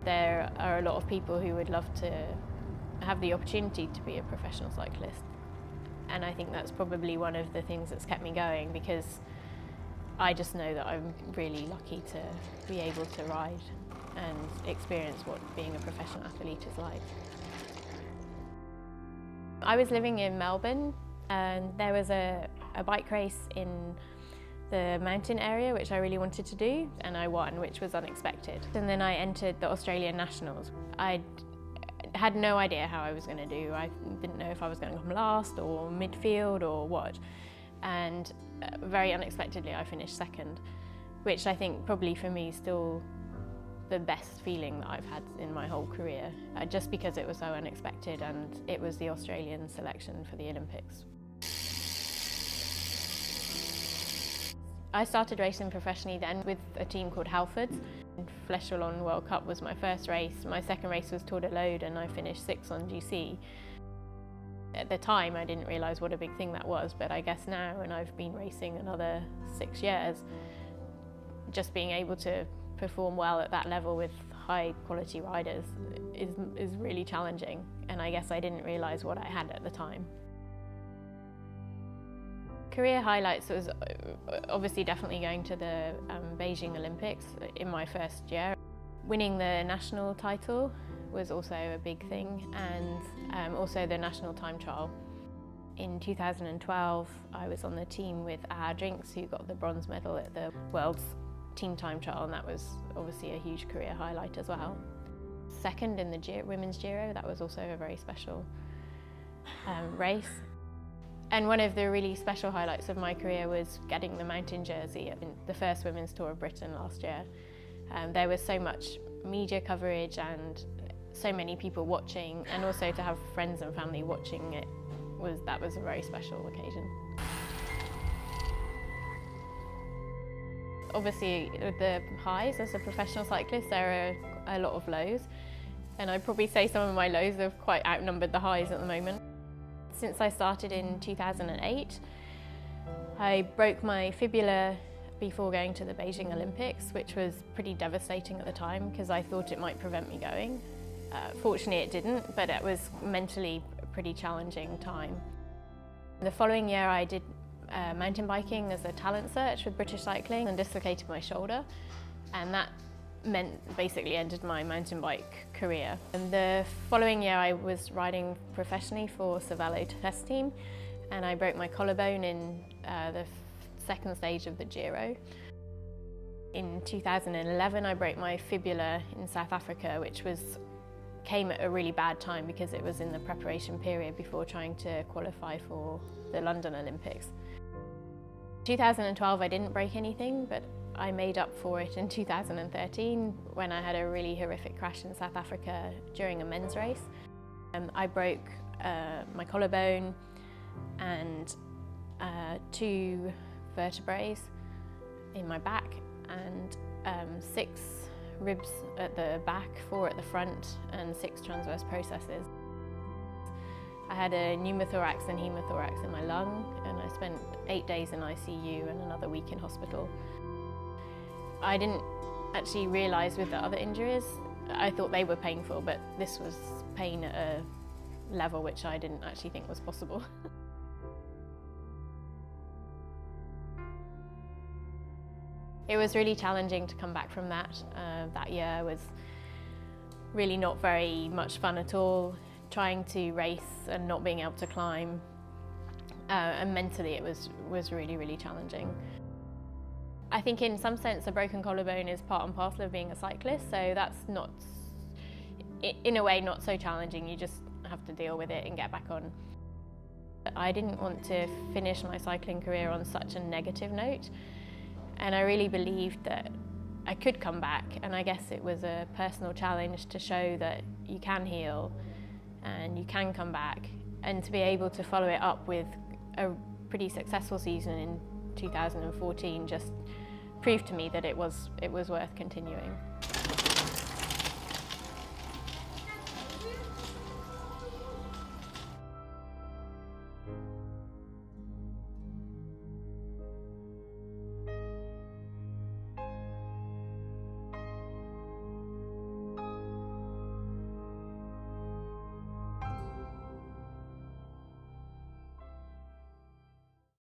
there are a lot of people who would love to have the opportunity to be a professional cyclist. And I think that's probably one of the things that's kept me going, because I just know that I'm really lucky to be able to ride and experience what being a professional athlete is like. I was living in Melbourne, and there was a bike race in the mountain area which I really wanted to do, and I won, which was unexpected. And then I entered the Australian Nationals. I had no idea how I was going to do. I didn't know if I was going to come last or midfield or what. And very unexpectedly I finished second, which I think probably for me is still the best feeling that I've had in my whole career, just because it was so unexpected and it was the Australian selection for the Olympics. I started racing professionally then with a team called Halfords. Flèche-Wallonne World Cup was my first race. My second race was Tour de l'Aude, and I finished 6th on GC. At the time I didn't realise what a big thing that was, but I guess now, and I've been racing another 6 years, just being able to perform well at that level with high quality riders is really challenging, and I guess I didn't realise what I had at the time. Career highlights was obviously definitely going to the Beijing Olympics in my first year. Winning the national title was also a big thing, and also the national time trial. In 2012 I was on the team with Drinks, who got the bronze medal at the World's team time trial, and that was obviously a huge career highlight as well. Second in the women's Giro, that was also a very special race. And one of the really special highlights of my career was getting the mountain jersey in the first Women's Tour of Britain last year. There was so much media coverage and so many people watching, and also to have friends and family watching it, that was a very special occasion. Obviously, with the highs as a professional cyclist, there are a lot of lows, and I'd probably say some of my lows have quite outnumbered the highs at the moment. Since I started in 2008, I broke my fibula before going to the Beijing Olympics, which was pretty devastating at the time because I thought it might prevent me going. Fortunately it didn't, but it was mentally a pretty challenging time. The following year I did mountain biking as a talent search with British Cycling and dislocated my shoulder, and that basically ended my mountain bike career. And the following year I was riding professionally for Cervelo test team, and I broke my collarbone in the second stage of the Giro. In 2011 I broke my fibula in South Africa, which came at a really bad time because it was in the preparation period before trying to qualify for the London Olympics. 2012 I didn't break anything, but I made up for it in 2013 when I had a really horrific crash in South Africa during a men's race. I broke my collarbone and 2 vertebrae in my back, and 6 ribs at the back, 4 at the front, and 6 transverse processes. I had a pneumothorax and hemothorax in my lung, and I spent 8 days in ICU and another week in hospital. I didn't actually realise with the other injuries, I thought they were painful, but this was pain at a level which I didn't actually think was possible. It was really challenging to come back from that. That year was really not very much fun at all, trying to race and not being able to climb, and mentally it was really, really challenging. I think in some sense a broken collarbone is part and parcel of being a cyclist, so that's not, in a way, not so challenging. You just have to deal with it and get back on. I didn't want to finish my cycling career on such a negative note, and I really believed that I could come back, and I guess it was a personal challenge to show that you can heal and you can come back, and to be able to follow it up with a pretty successful season in 2014 just proved to me that it was worth continuing.